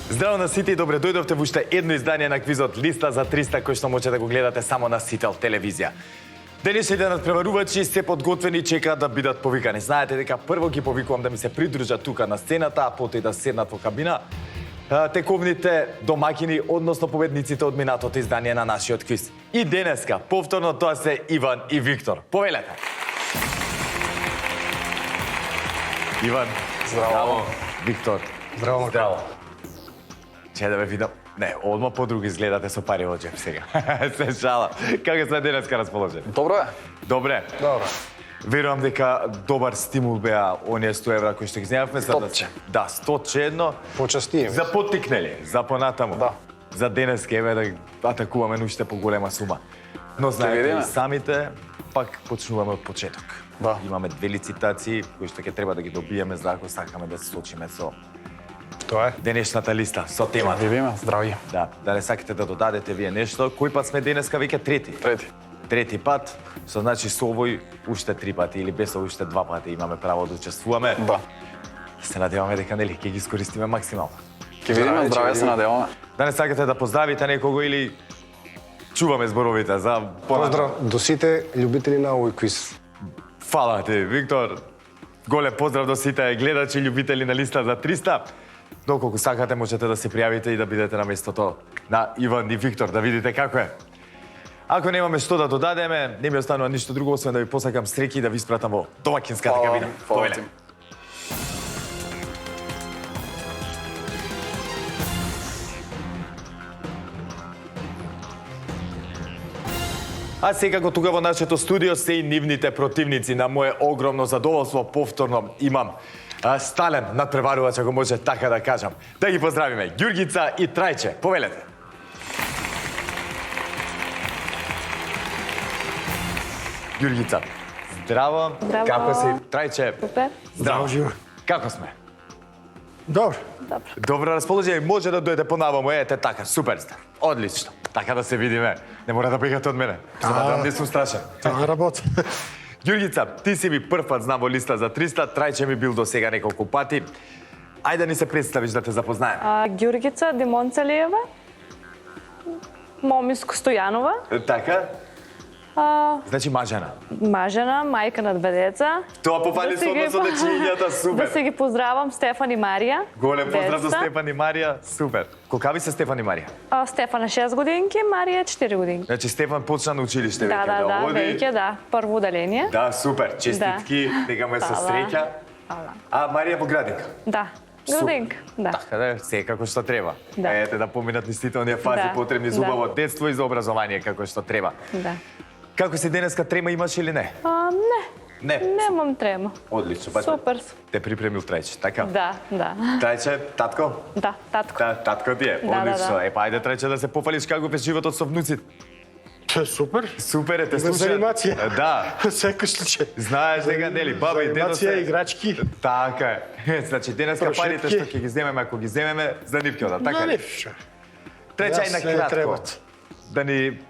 Здраво на сите и добре дојдовте во уште едно издание на квизот Листа за 300, кој што можете да го гледате само на Сител телевизија. Денешните надпреварувачи се подготвени и чекаат да бидат повикани. Знаете дека прво ги повикувам да ми се придружат тука на сцената, а потоа и да седнат во кабина тековните домакини, односно победниците од минатото издание на нашиот квиз. И денеска, повторно, тоа се Иван и Виктор. Повелете! Иван, здраво. Виктор, Здраво. здраво. Че да ве видам. Не, одма по-друго изгледате со пари во джеб сега. Се шала. Како сме денеска расположени? Добро е. Добре. Добро. Верувам дека добар стимул беа оние 100 евра кои што ги земавме. Стотче. Да, 100 едно. Почастием. За поттикнели, за понатаму. Да. За денеска еве да атакуваме уште поголема сума. Но знаете видиме. и самите, пак почнуваме од почеток. Да. Имаме две лицитации кои што ќе треба да ги добиеме за ако сакаме да се сочиме со Тоа е. денешната листа, со темата. Видиме, здрави. Да не сакате да додадете вие нешто. Кој пат сме денеска веќе трети? Трети пат, што значи со овој уште 3 пати или без овој уште 2 пати имаме право да учествуваме. Да. Се надеваме дека нели ќе ги искористиме максимално. Ке видиме, здраве се надеваме. Да не сакате да поздравите некого или чуваме зборовите за Поздрав до сите љубители на овој квиз. Фала ти, Виктор. Голем поздрав до сите гледачи и љубители на Листа за 300. Доколку сакате можете да се пријавите и да бидете на местото на Иван и Виктор, да видите како е. Ако немаме што да додадеме, не ми останува ништо друго освен да ви посакам среќи и да ви испратам во домакинската кабина. Фала ти. А секако тука во нашето студио се и нивните противници. На мое огромно задоволство повторно имам стален надпреварувач, ако може така да кажам. Да ги поздравиме Ѓурѓица и Трајче. Повелете. Ѓурѓица, здраво. Здраво. Како си? Трајче, Супер. здраво. Живо. Како сме? Добро. Добро расположение, може да дојде понаваму, ете така, супер сте. Одлично. Така да се видиме. Не мора да бегате од мене. Се надевам, не сум страшен. Тоа работи. Ѓурѓица, ти си ми прв пат знам во Листа за 300, Трајче ми бил до сега неколку пати. Ајде да ни се представиш да те запознаем. Ѓурѓица Димонцелиева, Момиско Стојанова, Така? Значи мажена. мажена, мајка на 2 деца. Тоа попали со си ги- односот на чињата, Да супер. се ги поздравам Стефан и Марија. Голем поздрав за деца. Стефан и Марија, супер. Колкави се Стефан и Марија? Стефан е 6 годинки, Марија е 4 годинки. Значи Стефан почна на училиште Да, веќе да, оди. веќе да, прво уделение. Да, супер. Честитки, дека ме се Фала. среќа. Фала. А Марија во градинка. Да, градинка, да. Така да, секако што треба. Да. Ете да поминат нистите оние фази Да, потребни за да. убаво детство и за образование како што треба. Да. Како си денеска, трема имаш или не? Не, Не. немам трема. Одлично, баш Супер. те припремил Трајче, така? Да, да. Трајче, татко? Да, татко. Татко ти е, Да, одлично. да. Е, па ајде Трајче да се пофалиш како беше животот со внуците. Супер. Супер е, те Без слушаат. анимација. Да. Секој случај. Знаеш дека нели баба и дедо Анимација, играчки. Така е. Значи денеска Прошетки. парите што ќе ги земеме, ако ги земеме, за нивке одат, така Да, е. не, ша. Трече и Јас на се кратко. требат.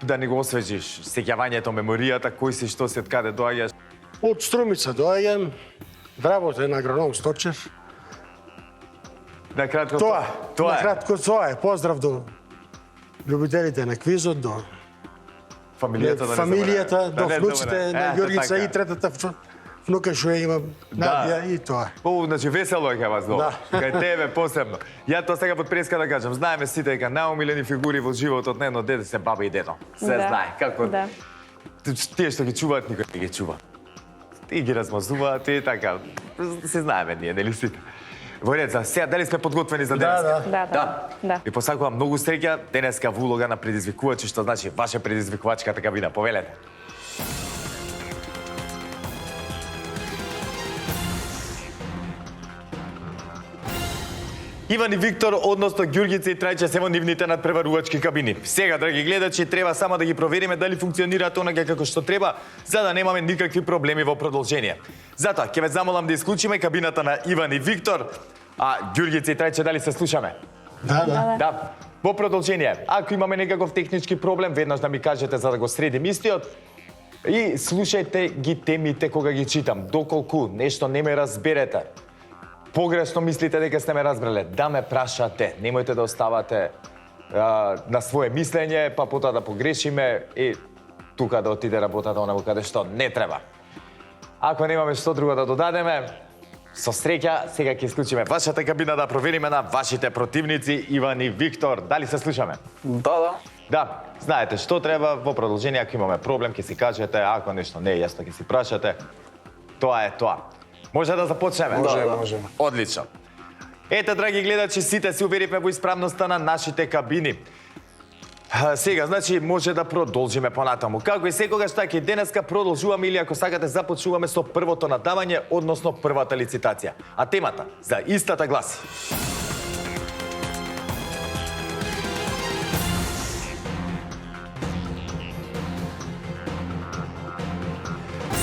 Да ни го освежиш сеќавањето, меморијата, кој си, што си, од каде доаѓаш. Од Струмица доаѓам, вработен агроном Сточев. На кратко Тоа, тоа на е. кратко тоа е. Поздрав до љубителите на квизот, до Фамилијата, да не фамилијата, забораваме. до Да не внуците забораваме. на Ете, Ѓурѓица така. и третата внука што ја имам, Надија и тоа. О, значи весело е кај вас долу. Да. Кај тебе посебно. Ја тоа сега под преска да кажам. Знаеме сите дека најомилени фигури во животот на едно дете се баба и дедо. Се Да. знае како. Да. Тие што ги чуваат, никој не ги чува. И ги размазуваат и така. Се знаеме ние, нели сите. Во ред, за сега дали сме подготвени за денеска? Да, да. Да. Ви посакувам многу среќа денеска во улога на предизвикувачи, што значи ваша предизвикувачката кабина. Повелете. Иван и Виктор, односно Ѓурѓица и Трајче се во нивните надпреварувачки кабини. Сега, драги гледачи, треба само да ги провериме дали функционираат онака како што треба, за да немаме никакви проблеми во продолжение. Затоа, ќе ве замолам да исклучиме кабината на Иван и Виктор, а Ѓурѓица и Трајче дали се слушаме? Да, да. Да. Во продолжение, ако имаме некаков технички проблем, веднаш да ми кажете за да го средим истиот. И слушајте ги темите кога ги читам. Доколку нешто не ме разберете, погрешно мислите дека сте ме разбрале, да ме прашате. Немојте да оставате на свое мислење, па потоа да погрешиме и тука да отиде работата онаму каде што не треба. Ако немаме што друго да додадеме, со среќа, сега ќе исклучиме вашата кабина да провериме на вашите противници Иван и Виктор. Дали се слушаме? Да. Да, знаете што треба, во продолжение ако имаме проблем ќе си кажете, ако нешто не е јасно ќе си прашате. Тоа е тоа. Може да започнеме? Може. Одлично. Ете, драги гледачи, сите се уверивме во исправноста на нашите кабини. Сега, значи, може да продолжиме понатаму. Како и секогаш, така и денеска продолжуваме или ако сакате започнуваме со првото надавање, односно првата лицитација. А темата за истата гласи: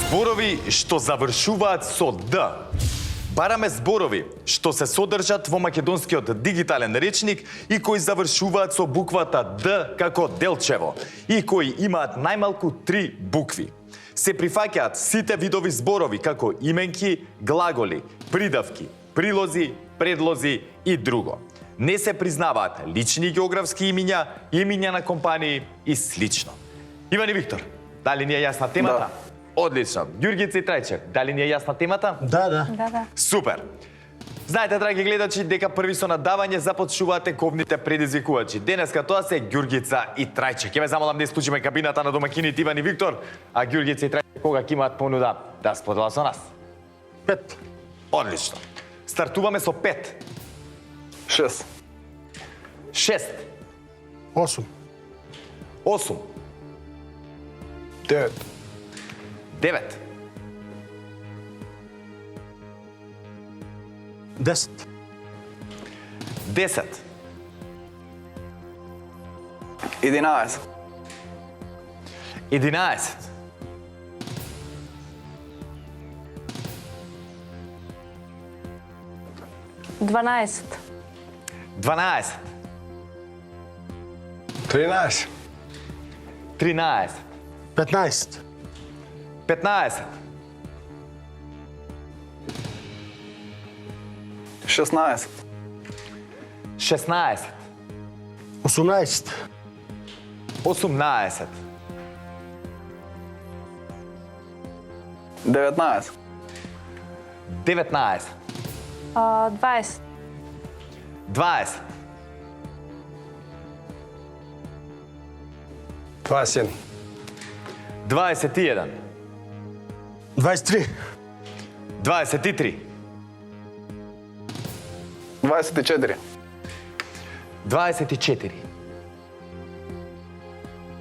зборови што завршуваат со Д. Бараме зборови што се содржат во македонскиот дигитален речник и кои завршуваат со буквата Д како Делчево и кои имаат најмалку 3 букви. Се прифаќаат сите видови зборови како именки, глаголи, придавки, прилози, предлози и друго. Не се признаваат лични географски имиња, имиња на компании и слично. Иван и Виктор, дали ни е јасна темата? Да. Одлично. Ѓурѓица и Трајче, дали ни е јасна темата? Да. Да. Супер! Знаете, драги гледачи, дека први со надавање започнуваате ковните предизвикувачи. Денеска тоа се Ѓурѓица и Трајче. Ќе ве замолам да исклучиме кабината на домакините Иван и Виктор, а Ѓурѓица и Трајче кога ќе имаат понуда да споделат со нас. 5. Одлично. Стартуваме со 5. 6. 6. 8. 8. 9. 9. 10. 10. 11. 11. 12. 12. 13. 13. 15. 15. 16. 16. 18. 18. 19. 19. 20. 20. 21. 21. 23. 23. 24. 24.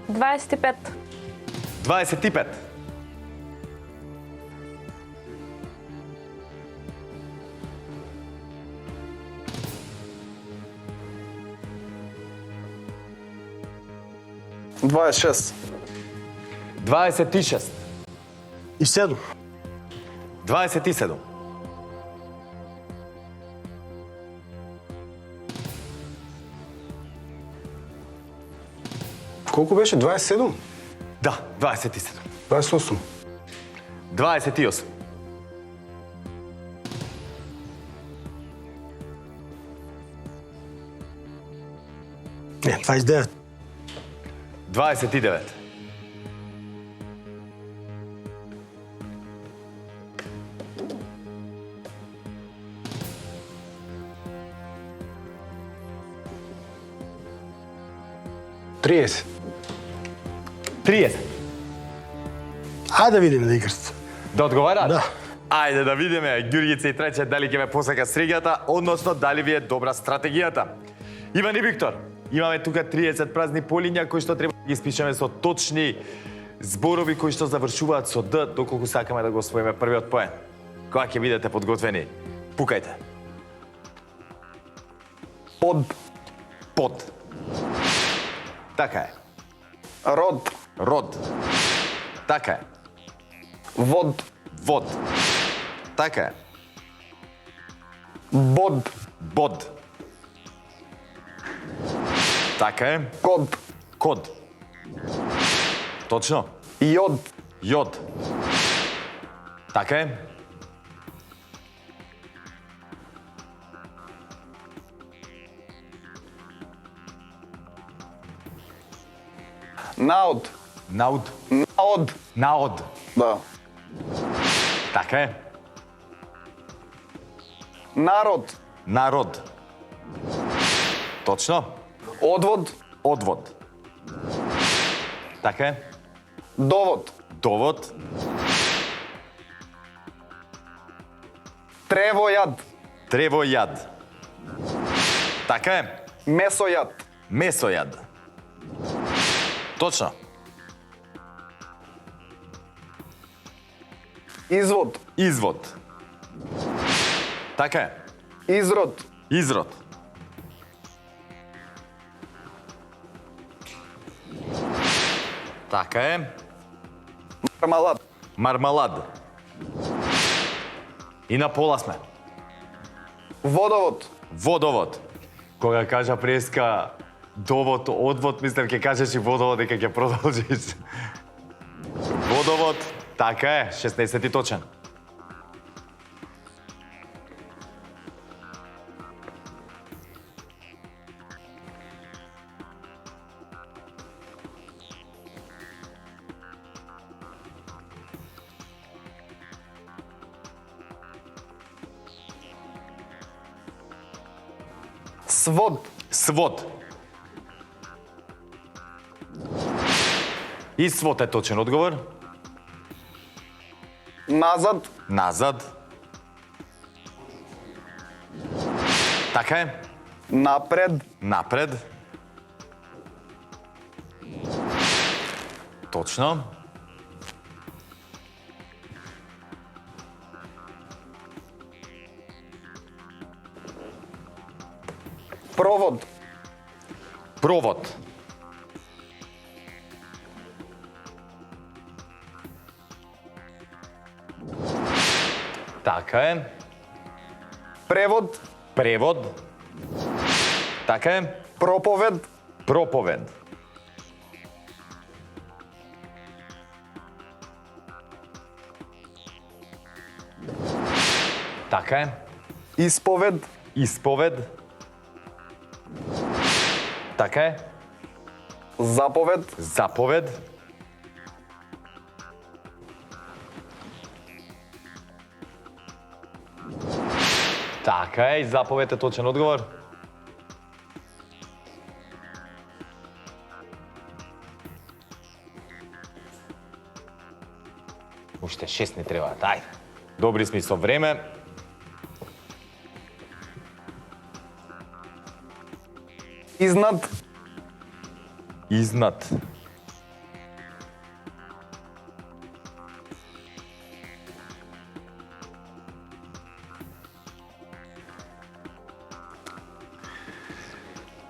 25. 25. 26. 26. И 7. 27. Колко беше? 27? Да, 27. 28. 28. 29. 29. 30. 30. Ајде да видиме да играте. Да одговарат? Да. Ајде да видиме, Ѓурѓица и Трајче, дали ќе ме посака среќата, односно дали ви е добра стратегијата. Иван и Виктор, имаме тука 30 празни полиња кои што треба да ги испишеме со точни зборови кои што завршуваат со Д, доколку сакаме да го освоиме првиот поен. Кога ќе бидете подготвени, пукајте. Под. Под. Така е. Род. Род. Така е. Вод. Вод. Така е. Bod. Bod. Така е. Kod. Код. Точно. Jod. Јод. Така е. Наод. Науд. Наод. Наод. Да. Така е. Народ. Народ. Точно. Одвод. Одвод. Така е. Довод. Довод. Тревојад. Тревојад. Така е. Месојад. Месојад. Точно. Извод. Извод. Така е. Изрод. Изрод. Така е. Мармалад. Мармалад. И на пола сме. Водовод. Водовод. Кога кажа преска довод, одвод, мислам ќе кажеш и водовод дека ќе продолжиш. Водовод. Така е, 16 точен. Свод. Свод. И свод е точен одговор. Назад. Назад. Така е. Напред. Напред. Точно. Провод. Провод. Така е. Превод. Превод. Така е. Проповед. Проповед. Така е. Исповед. Исповед. Така е. Заповед. Заповед. Така е, и заповед е точен одговор. Уште 6 ни требаат, ајде. Добри сме со време. Изнад. Изнад.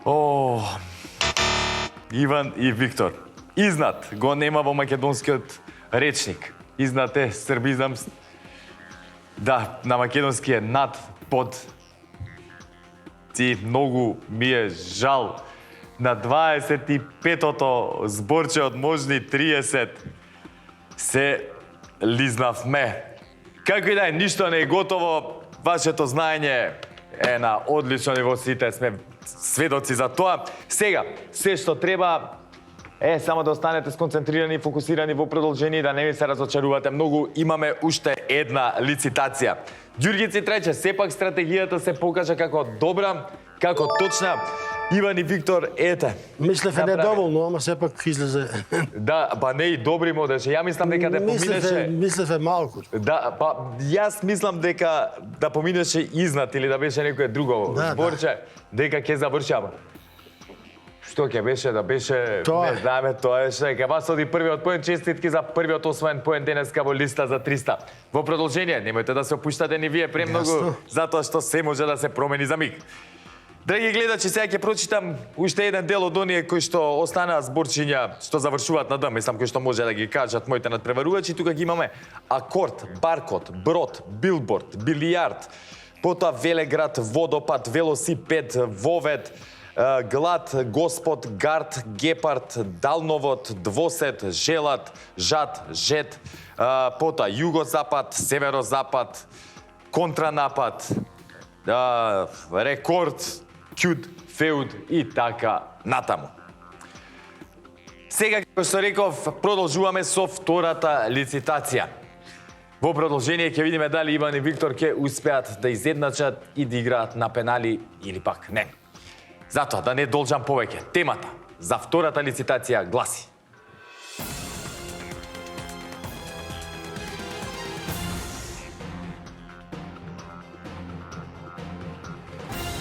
О, Иван и Виктор. Изнад го нема во македонскиот речник. Изнад е србизам. Да, на македонски е над, под. Ти многу ми е жал. На 25-тото зборче од можни 30 се лизнавме. Како и да е, ништо не е готово. Вашето знаење е на одлично ниво, сите сме сведоци за тоа. Сега, се што треба е само да останете сконцентрирани и фокусирани во продолжение, да не ми се разочарувате многу. Имаме уште една лицитација. Ѓурѓици Трече, сепак стратегијата се покажа како добра, како точна. Иван и Виктор, ете. Мислев е направи. недоволно, ама сепак излезе. Да, па не и добри модеше. Ја мислам дека да поминеше... Мислев е малку. Да, па јас мислам дека да поминеше изнад или да беше некое друго Да, зборче, дека ќе завршава. Што ќе беше да беше, Тоа не е. знаеме, тоа е што ќе вас оди првиот поен, честитки за првиот освоен поен денеска во листа за 300. Во продолжение, немојте да се опуштате ни вие премногу, Јасно. затоа што се може да се промени за миг. Драги гледачи, сега ќе прочитам уште еден дел од оние кои што останаа зборчиња што завршуваат на Д, мислам кои што може да ги кажат моите надпреварувачи. Тука ги имаме акорд, баркод, брод, билборд, билијард, потоа велеград, водопад, велосипед, вовед, глад, господ, гард, гепард, далновод, двосет, желат, жад, жет, потоа југозапад, северозапад, контранапад, рекорд, кјуд, феуд и така натаму. Сега, како што реков, продолжуваме со втората лицитација. Во продолжение ќе видиме дали Иван и Виктор ќе успеат да изедначат и да играат на пенали или пак не. Затоа, да не должам повеќе, темата за втората лицитација гласи: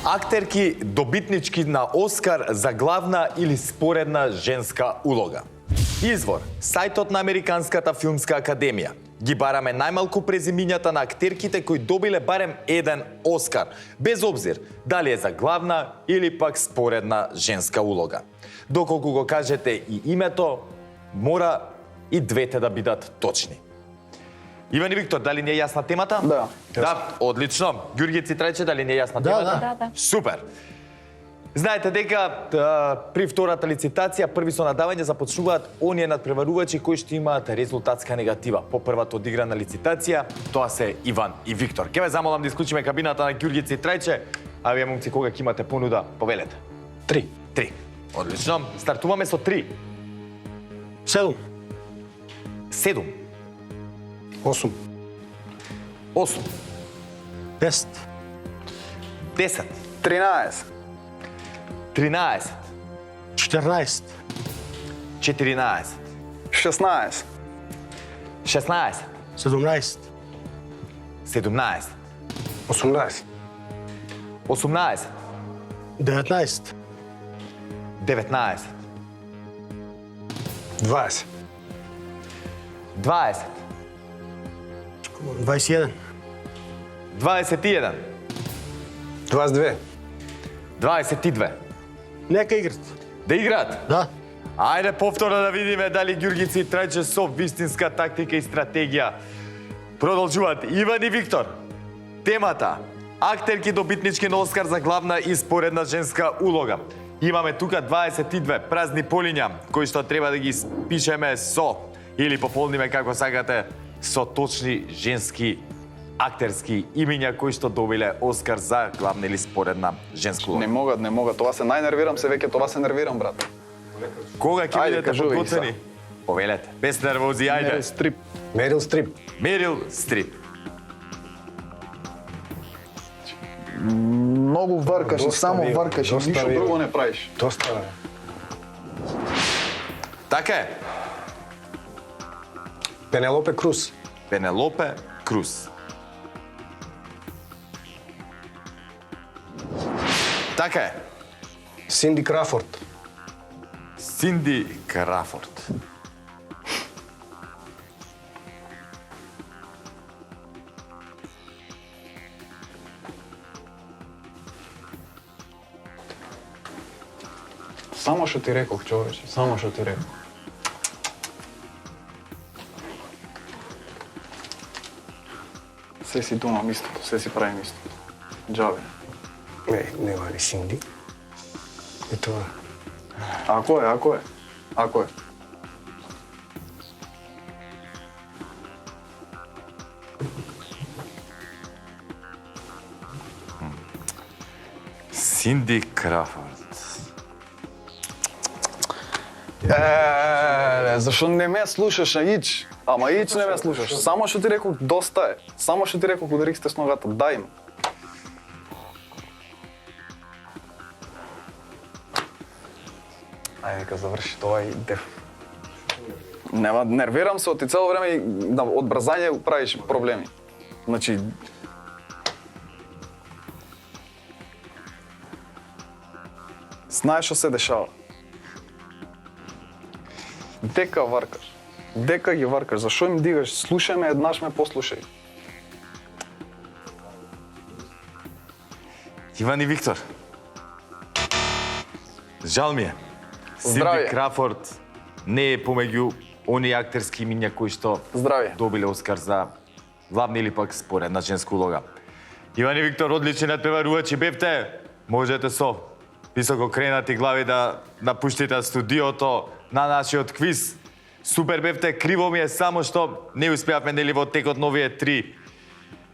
актерки добитнички на Оскар за главна или споредна женска улога. Извор: сајтот на Американската филмска академија. Ги бараме најмалку презимињата на актерките кои добиле барем еден Оскар, без обзир дали е за главна или пак споредна женска улога. Доколку го кажете и името, мора и двете да бидат точни. Иван и Виктор, дали не е јасна темата? Да. Да, одлично. Ѓурѓе Цитраче, дали не е јасна темата? Да. Супер. Знаете дека при втората лицитација први со надавање започнуваат оние надпреварувачи кои што имаат резултатска негатива. По првата одиграна лицитација, тоа се Иван и Виктор. Ке ве замолам да исклучиме кабината на Ѓурѓе Цитраче, а вие момци кога ќе имате понуда, повелете. 3. 3. Одлично. Стартуваме со 3. 7. 7. 8. 8. 10. 10. 13. 13. 14. 14. 16. 16. 17. 17. 18. 18. 19. 19. 20. 20. 21. 21. 22. 22. Нека играт. Да играат? Да. Ајде повторно да видиме дали Ѓурѓи Цитраче со вистинска тактика и стратегија продолжуваат. Иван и Виктор. Темата: актерки добитнички на Оскар за главна и споредна женска улога. Имаме тука 22 празни полиња кои што треба да ги спишеме со или пополниме како сакате со точни женски актерски имиња кои што добиле Оскар за главна или споредна женска улога. Не могат. Тоа се најнервирам се веќе, тоа се нервирам, брат. Кога ќе Ајде, бидете кажувај, подготвени? Повелете. Без нервози, ајде. Мерил Стрип. Мерил Стрип. Мерил Стрип. Многу варкаш, Доста само ви, варкаш, и доста ништо ви. друго не правиш. Доста. Така е. Пенелопе Круз. Пенелопе Круз. Така е. Синди Крафорд. Синди Крафорд. Само што ти реков, човече, само што ти реков. Се си думам истото, се си правим истото. Джабе. Не, нема ни Синди. И тоа. Ако е. Синди Крафорд. Зашо не ме слушаш, Ич? Ама Ич не ме слушаш. Само што ти реков, доста е. Само што ти реков, ударих сте с ногата, дај им. Ајде, нека заврши тоа и деф. Нема, нервирам се, ти цело време и да, од брзање правиш проблеми. Значи, знаеш што се дешава. Дека варкаш. Дека ги варкаш. Зашо им дигаш? Слушај ме, еднаш ме послушај. Иван и Виктор. Жал ми е. Здравје. Синди Крафорд не е помеѓу оние актерски имиња кои што Здравје. добиле Оскар за главна или пак споредна женска улога. Иван и Виктор, одлични надпреварувачи бевте. Можете со високо кренати глави да напуштите студиото на нашиот квиз. Супер бевте, криво ми е само што не успеавме нели во текот на овие 3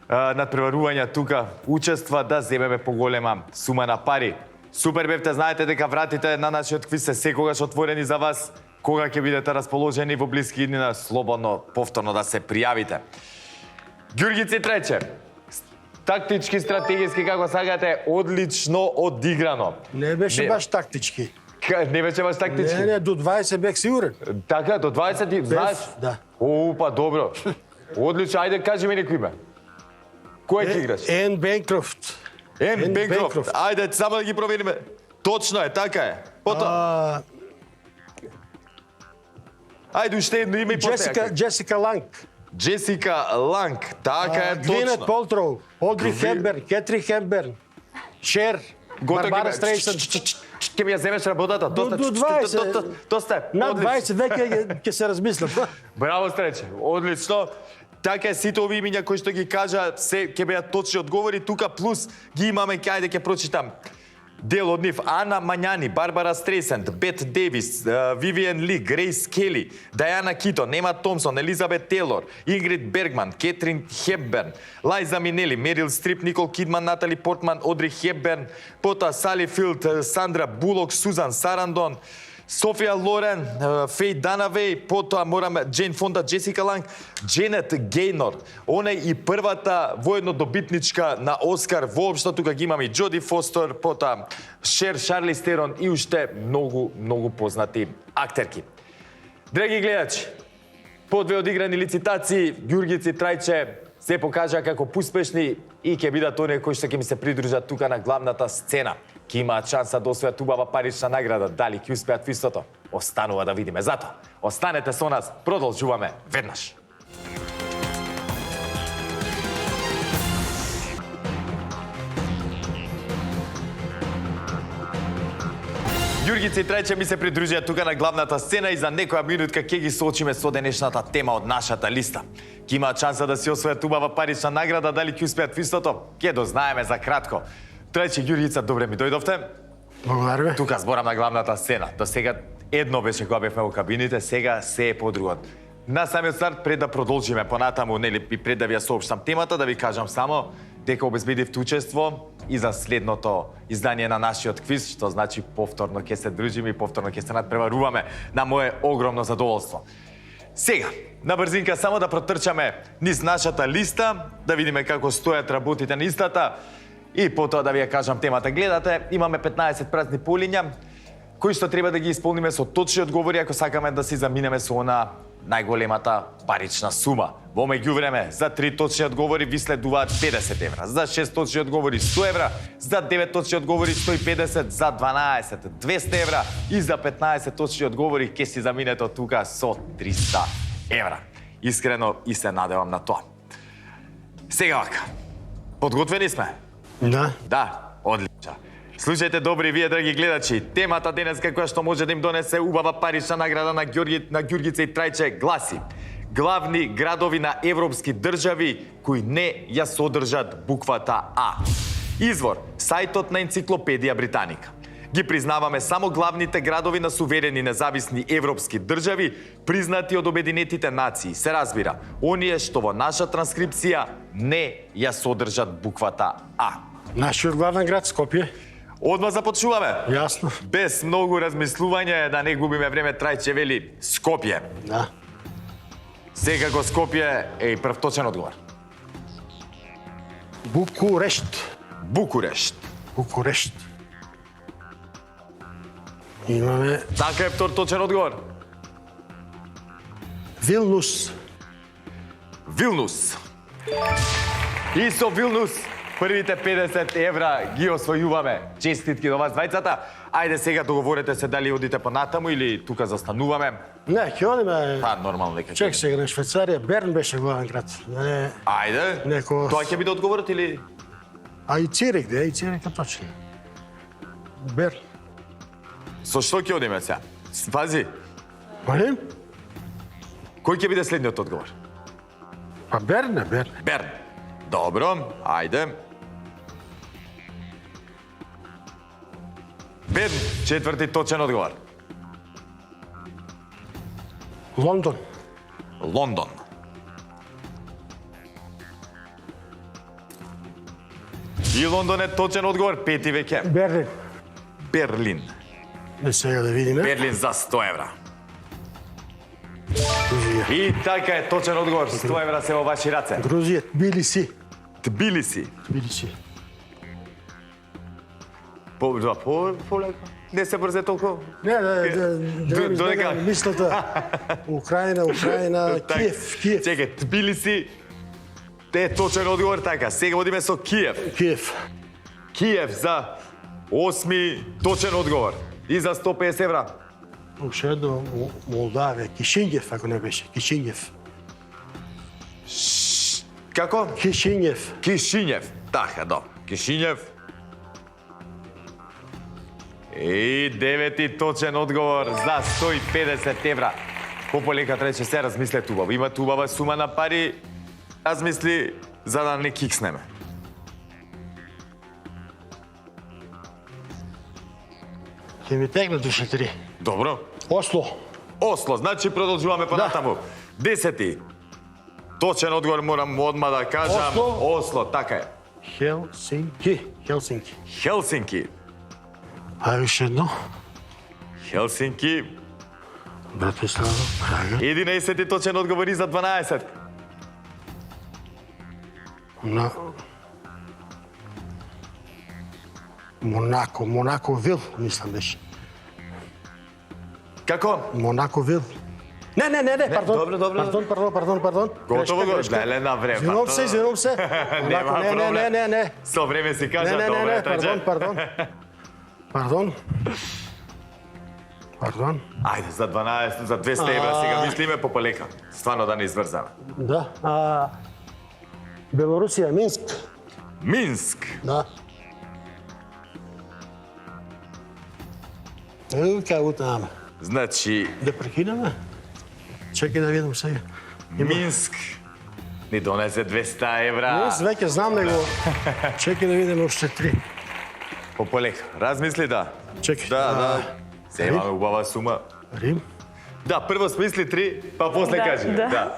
надпреварувања тука учества да земеме поголема сума на пари. Супер бевте, знаете дека вратите на нашиот квиз се секогаш отворени за вас. Кога ќе бидете расположени во блиски иднина, слободно повторно да се пријавите. Ѓурѓице Треќе. Тактички, стратегиски, како сакате, одлично одиграно. Не беше баш тактички. Не беше баш тактички? Не, до 20 бек сигурен. Така, до 20 ти знаеш? Да. О, па добро. Одлично, ајде кажи ми некој име. Кој ќе играш? Ен Бенкрофт. Ен Бенкрофт. Ајде, само да ги провериме. Точно е, така е. Потоа. Ајде, уште едно име и после. Джесика Ланг. Джесика Ланг. Така е, Гвинет точно. Полтроу. Одри Хепберн. Кетри Хепберн. Шер. Барбара Стрейсън. Ке ми ја земеш работата. До 20. Доста. Над 20 веќе ќе се размислам. Браво, Стрече. Одлично. Така е, сите овие имиња кои што ги кажа, се ќе беа точни одговори. Тука плюс ги имаме, кајде ќе прочитам. Дел од нив: Ана Мањани, Барбара Стрейсенд, Бет Девис, Вивиен Ли, Грейс Кели, Дајана Китон, Ема Томсон, Елизабет Тейлор, Ингрид Бергман, Кетрин Хепберн, Лајза Минели, Мерил Стрип, Никол Кидман, Натали Портман, Одри Хепберн, пота Сали Филд, Сандра Булок, Сузан Сарандон, Софија Лорен, Феј Данавеј, потоа мораме Джейн Фонда, Джесика Ланг, Дженет Гейнор. Она и првата воедно добитничка на Оскар воопшто, тука ги имаме и Джоди Фостер, потоа Шер Шарли Стерон и уште многу познати актерки. Драги гледачи, по две одиграни лицитации, Ѓурѓице Трајче се покажа како успешни и ќе бидат оние кои што ќе ми се придружат тука на главната сцена. Ке имаат шанса да освојат убава парична награда. Дали ќе успеат во истото? Останува да видиме. Затоа, останете со нас, продолжуваме веднаш. Ѓурѓице Трајче ми се придружија тука на главната сцена и за некоја минутка ќе ги соочиме со денешната тема од нашата листа. Ке имаат шанса да си освојат убава парична награда, дали ќе успеат во истото? Ќе дознаеме за кратко. Трајче, Ѓурѓица, добре ми дојдовте. Благодарам. Тука зборам на главната сцена. До сега едно беше кога бевме во кабините, сега се е по-друго. На самиот старт, пред да продолжиме понатаму, нели, и пред да ви ја соопштам темата, да ви кажам само дека обезбедивте учество и за следното издание на нашиот квиз, што значи повторно ќе се дружиме и повторно ќе се надпреваруваме, на мое огромно задоволство. Сега, на брзинка само да протрчаме низ нашата листа, да видиме како стојат работите на истата и потоа да ви ја кажам темата. Гледате, имаме 15 празни полиња, кои што треба да ги исполниме со точни одговори ако сакаме да си заминеме со она најголемата парична сума. Во меѓувреме, за 3 точни одговори ви следуваат 50 евра, за 6 точни одговори 100 евра, за 9 точни одговори 150, за 12 200 евра и за 15 точни одговори ќе си заминете од тука со 300 евра. Искрено и се надевам на тоа. Сега вака, подготвени сме? Да. Да, одлично. Слушајте добри вие, драги гледачи. Темата денеска која што може да им донесе убава парична награда на Ѓурѓице Трајче гласи: главни градови на европски држави кои не ја содржат буквата А. Извор: сајтот на енциклопедија Британика. Ги признаваме само главните градови на суверени независни европски држави, признати од Обединетите нации. Се разбира, оние што во наша транскрипција не ја содржат буквата А. Нашиот главен град Скопје. Одма започнуваме. Јасно. Без многу размислување, да не губиме време, Трајче вели Скопје. Да. Секако Скопје е и прв точен одговор. Букурешт. Букурешт. Букурешт. Имаме Така е втор точен одговор. Вилнус. Вилнус. И со Вилнус првите 50 евра ги освојуваме. Честитки до вас двајцата. Ајде сега договорете се дали одите понатаму или тука застануваме. Не, ќе одиме. Па нормално нека. Чек сега на Швајцарија, Берн беше главен град. Не, Ајде. Неко- Тоа ќе биде одговорот или а и Цирик, да, и Цирик е точно. Берн. со што ќе одиме сега? Пази, Молим? кој ќе биде следниот одговор? Па Берн е, Берн. Берн. Добро, ајде. Берн, четврти точен одговор. Лондон. Лондон. И Лондон е точен одговор, пети веќе. Берлин. Берлин. Не сега да видиме. Берлин за 100 евра. Грузија. И така е, точен одговор. 100 евра се во ваши раце. Грузија, Тбилиси. Тбилиси. Тбилиси. По-леко. Не се брзе толку. Не, Додека. мислата. Украина, Киев. Чекай, Тбилиси. Те е точен одговор, така. Сега одиме со Киев. Киев. Киев за 8 точен одговор. И за 150 евра. Уште едно Молдавија, Кишињев, ако не беше. Кишињев. Како? Кишињев. Кишињев. Така, да. Кишињев. И 9 точен одговор за 150 евра. Пополека трече се размислете убаво. Имате убава сума на пари, размисли за да не кикснеме. Ќе ми тегнат уште 3. Добро. Осло. Осло, значи продолжуваме понатаму. 10. Точен одговор морам одма да кажам. Осло. Осло, така е. Хелсинки. Хелсинки. Ајде уште едно. Хелсинки. Братислава, Прага. 11 точен одговор и за 12. На Монако Вил, мислам беше. Како? Монако Вил. Не, пардон. добро. Пардон. Готово го, Грешка. леле на време. Извинувам се. Нема Монако, проблем. не. Со време си кажа, Не, добре, тајче. Пардон. Ајде, за 12, за 200 евра сега мислиме пополека. Стварно да не изврзаме. Да. Белорусија, Минск. Минск. Да. Кај утнаме. Значи, Да прекинаме? Чекај да видам сега. Минск ни донесе 200 евра. Јас веќе знам него. Чекај да видим уште 3. Пополека. Размисли да. Чекај. Да. Се имаме убава сума. Рим. Да, прво смисли 3, па после Да, кажи. да. Да.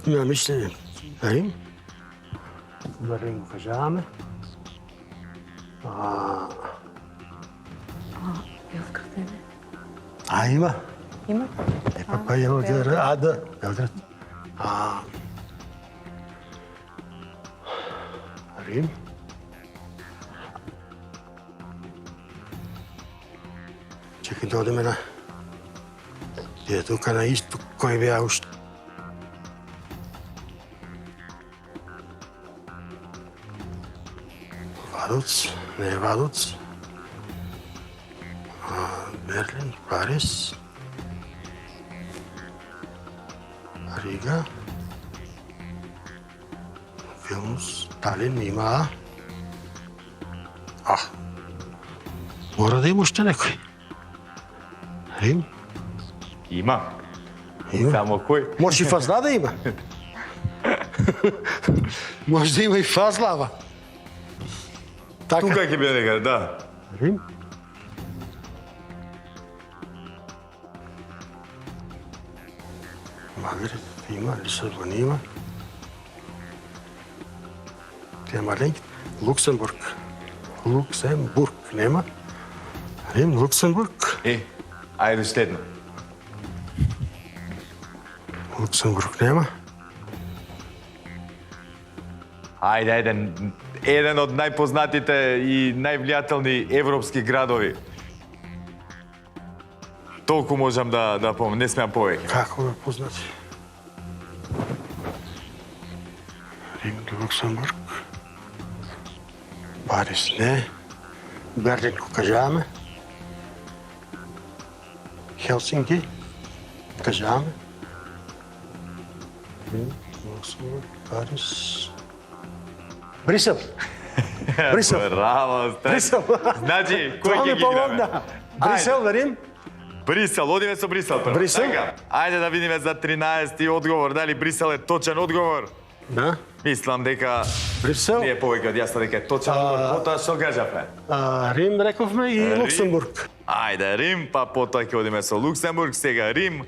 Има мишлење. Рим. Да Рим го кажаваме. Има. Има? Па има Белград. Рим. Чекай да одиме на... Е, тука на исток, кој беа уште. Вадуц, не е Вадуц. Берлин, Париз. Рига. Вилнус, Талин има. Мора да има уште некој. Рим. Има. Има. Само кој? Може и Фазла да има. Може да има и Фазлава. Така. Тука ќе биде некаде, да. Рим. Мадрид има, Лисабон има. Тя маленки. Луксембург нема. Рим, Луксембург. Ајде уште едно. Луксембург нема. Ајде, еден од најпознатите и највлијателни европски градови. Толку можам да помнам, не смеам повеќе. Како ме познати? Рим, Луксембург. Париз не. Берлин го кажаваме. Хелсинки. Кажаваме. Рим, Луксембург, Париз. Брисел. Браво, Брисел. Значи, кој Това ќе ми ги играме? помогна. Брисел, да Рим. Брисел, одиме со Брисел прво. Брисел? Така, ајде да видиме за 13-ти одговор, дали Брисел е точен одговор. Да. Мислам дека Брисел. не е повеќе од јасно дека е точен одговор. Потоа што кажавме? Рим рековме и Луксембург. Ајде, Рим, па потоа ќе одиме со Луксембург, сега Рим.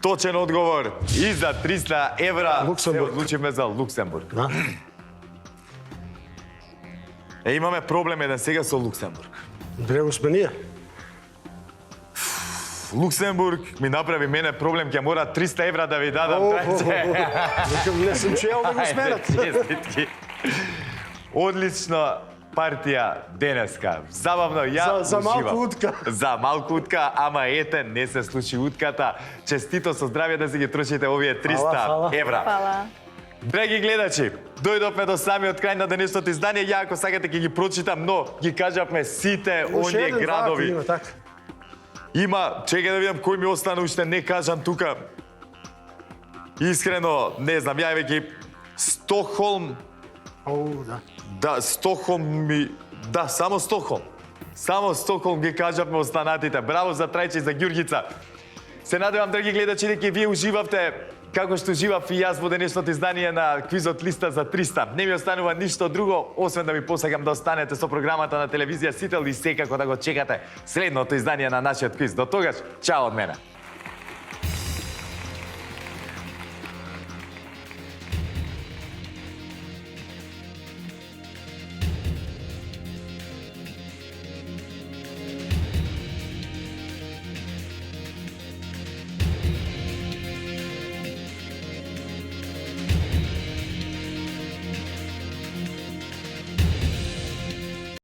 Точен одговор и за 300 евра Луксембург. се одлучивме за Луксембург. Да. Имаме проблем еден сега со Луксембург. Древо сме ние. Луксембург ми направи мене проблем, ќе мора 300 евра да ви дадам. Викам, не съм чел да го сменят. Честитки. Одлична партија денеска. Забавно, ја За малку уживам. утка. За малку утка, ама ете, не се случи утката. Честито со здравје да си ги трошите овие 300 Фала. евра. Фала. Драги гледачи, дојдовме до самиот крај на денешното издание. Ја ако сакате ќе ги прочитам, но ги кажавме сите Уште оние еден, два, градови. има, така. Има, чекај да видам кој ми остана уште не кажан тука. Искрено, не знам, ја веќе Стокхолм, О, да. да, Стокхолм ми... Да, само Стокхолм. Само Стокхолм ги кажавме останатите. Браво за Трајче и за Ѓурѓица. Се надевам, драги гледачи, дека вие уживавте како што уживав и јас во денешното издание на квизот Листа за 300. Не ми останува ништо друго, освен да ви посакам да останете со програмата на телевизија Сител и секако да го чекате следното издание на нашиот квиз. До тогаш, чао од мене.